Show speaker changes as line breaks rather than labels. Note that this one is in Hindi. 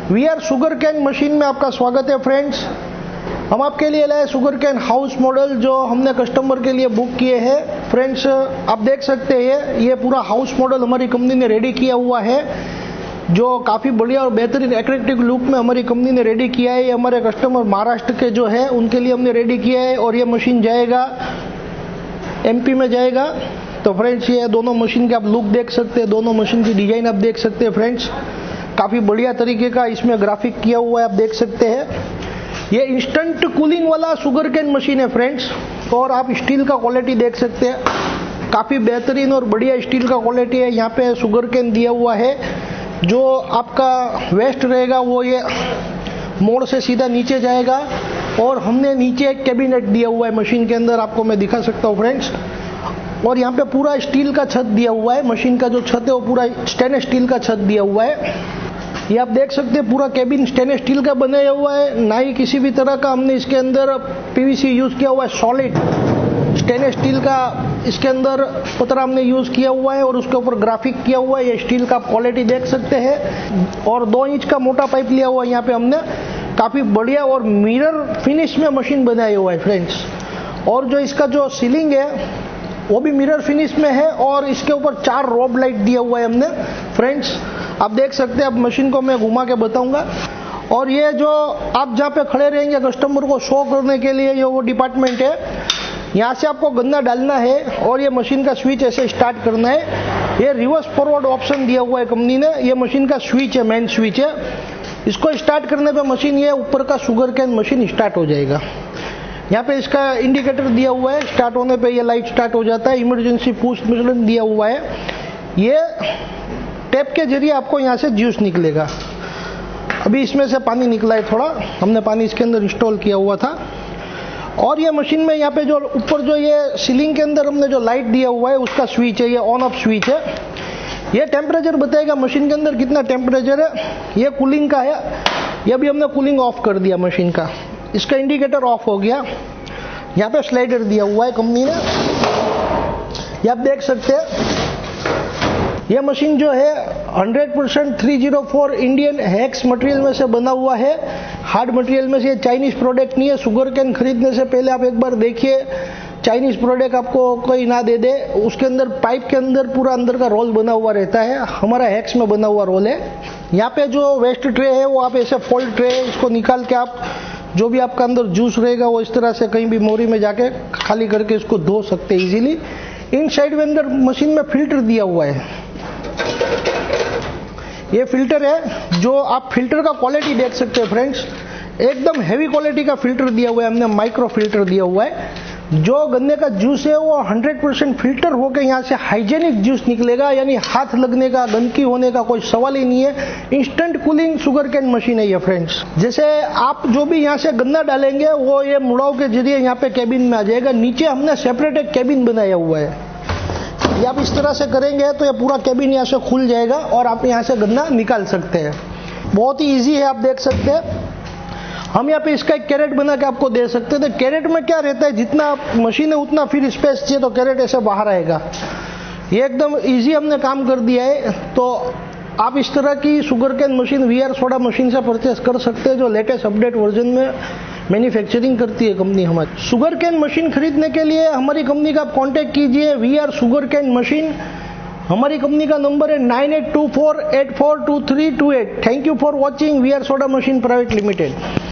We are sugar cane machine में आपका स्वागत है फ्रेंड्स। हम आपके लिए लाए शुगर कैन हाउस मॉडल जो हमने कस्टमर के लिए बुक किए हैं। फ्रेंड्स आप देख सकते हैं ये पूरा हाउस मॉडल हमारी कंपनी ने रेडी किया हुआ है, जो काफ़ी बढ़िया और बेहतरीन एट्रैक्टिव लुक में हमारी कंपनी ने रेडी किया है। ये हमारे कस्टमर महाराष्ट्र के जो है उनके लिए हमने रेडी किया है और ये मशीन जाएगा एमपी में जाएगा। तो फ्रेंड्स ये दोनों मशीन के आप लुक देख सकते हैं, दोनों मशीन की डिजाइन आप देख सकते हैं फ्रेंड्स। काफ़ी बढ़िया तरीके का इसमें ग्राफिक किया हुआ है, आप देख सकते हैं। ये इंस्टेंट कूलिंग वाला शुगर कैन मशीन है फ्रेंड्स। और आप स्टील का क्वालिटी देख सकते हैं, काफ़ी बेहतरीन और बढ़िया स्टील का क्वालिटी है। यहाँ पे शुगर कैन दिया हुआ है, जो आपका वेस्ट रहेगा वो ये मोड़ से सीधा नीचे जाएगा। और हमने नीचे एक कैबिनेट दिया हुआ है मशीन के अंदर, आपको मैं दिखा सकता हूँ फ्रेंड्स। और यहाँ पे पूरा स्टील का छत दिया हुआ है, मशीन का जो छत है वो पूरा स्टेनलेस स्टील का छत दिया हुआ है। ये आप देख सकते हैं पूरा केबिन स्टेनलेस स्टील का बनाया हुआ है, ना ही किसी भी तरह का हमने इसके अंदर पीवीसी यूज किया हुआ है। सॉलिड स्टेनलेस स्टील का इसके अंदर पतरा हमने यूज किया हुआ है और उसके ऊपर ग्राफिक किया हुआ है। ये स्टील का क्वालिटी देख सकते हैं। और 2 इंच का मोटा पाइप लिया हुआ है यहाँ पे हमने, काफी बढ़िया और मिरर फिनिश में मशीन बनाया हुआ है फ्रेंड्स। और जो इसका जो सीलिंग है वो भी मिरर फिनिश में है और इसके ऊपर 4 रोब लाइट दिया हुआ है हमने फ्रेंड्स। आप देख सकते हैं, अब मशीन को मैं घुमा के बताऊंगा। और ये जो आप जहाँ पे खड़े रहेंगे कस्टमर को शो करने के लिए, ये वो डिपार्टमेंट है। यहाँ से आपको गन्ना डालना है और ये मशीन का स्विच ऐसे स्टार्ट करना है। ये रिवर्स फॉरवर्ड ऑप्शन दिया हुआ है कंपनी ने। ये मशीन का स्विच है, मेन स्विच है। इसको स्टार्ट करने पे मशीन ये ऊपर का शुगर कैन मशीन स्टार्ट हो जाएगा। यहाँ पे इसका इंडिकेटर दिया हुआ है, स्टार्ट होने पे ये लाइट स्टार्ट हो जाता है। इमरजेंसी पुश बटन दिया हुआ है। ये टैप के जरिए आपको यहाँ से जूस निकलेगा। अभी इसमें से पानी निकला है थोड़ा, हमने पानी इसके अंदर इंस्टॉल किया हुआ था। और ये मशीन में यहाँ पे जो ऊपर जो ये सीलिंग के अंदर हमने जो लाइट दिया हुआ है उसका स्विच है, ये ऑन ऑफ स्विच है। ये टेम्परेचर बताएगा मशीन के अंदर कितना टेम्परेचर है। ये कूलिंग का है, ये भी हमने कूलिंग ऑफ कर दिया मशीन का। इसका इंडिकेटर ऑफ हो गया। यहाँ पे स्लाइडर दिया हुआ है कंपनी ने, ये आप देख सकते हैं। यह मशीन जो है 100% 304 इंडियन हैक्स मटेरियल में से बना हुआ है, हार्ड मटेरियल में से। ये चाइनीज प्रोडक्ट नहीं है। शुगर कैन खरीदने से पहले आप एक बार देखिए, चाइनीज प्रोडक्ट आपको कोई ना दे दे। उसके अंदर पाइप के अंदर पूरा अंदर का रोल बना हुआ रहता है, हमारा हैक्स में बना हुआ रोल है। यहाँ पे जो वेस्ट ट्रे है वो आप ऐसे फोल्ड ट्रे, इसको निकाल के आप जो भी आपका अंदर जूस रहेगा वो इस तरह से कहीं भी मोरी में जाके खाली करके इसको धो सकते हैं इजीली। इन साइड में अंदर मशीन में फिल्टर दिया हुआ है। ये फिल्टर है, जो आप फिल्टर का क्वालिटी देख सकते हैं फ्रेंड्स। एकदम हैवी क्वालिटी का फिल्टर दिया हुआ है हमने, माइक्रो फिल्टर दिया हुआ है। जो गन्ने का जूस है वो 100% फिल्टर होकर यहाँ से हाइजेनिक जूस निकलेगा, यानी हाथ लगने का, गंदगी होने का कोई सवाल ही नहीं है। Instant cooling sugar cane machine है ये फ्रेंड्स। जैसे आप जो भी यहाँ से गन्ना डालेंगे वो ये मुड़ाव के जरिए यहाँ पे कैबिन में आ जाएगा। नीचे हमने सेपरेट एक कैबिन बनाया हुआ है। ये आप इस तरह से करेंगे तो ये पूरा कैबिन यहाँ से खुल जाएगा और आप यहाँ से गन्ना निकाल सकते हैं। बहुत ही ईजी है, आप देख सकते हैं। हम यहाँ पे इसका एक कैरेट बना के आपको दे सकते हैं। तो कैरेट में क्या रहता है, जितना मशीन है उतना फिर स्पेस चाहिए तो कैरेट ऐसे बाहर आएगा। ये एकदम इजी हमने काम कर दिया है। तो आप इस तरह की sugar cane machine we are soda machine से परचेस कर सकते हैं, जो लेटेस्ट अपडेट वर्जन में मैन्युफैक्चरिंग करती है कंपनी हमारी। शुगर कैन मशीन खरीदने के लिए हमारी कंपनी का आप कॉन्टेक्ट कीजिए, we are sugar cane machine. हमारी कंपनी का नंबर है 9824842328। Thank you for watching we are soda machine private limited.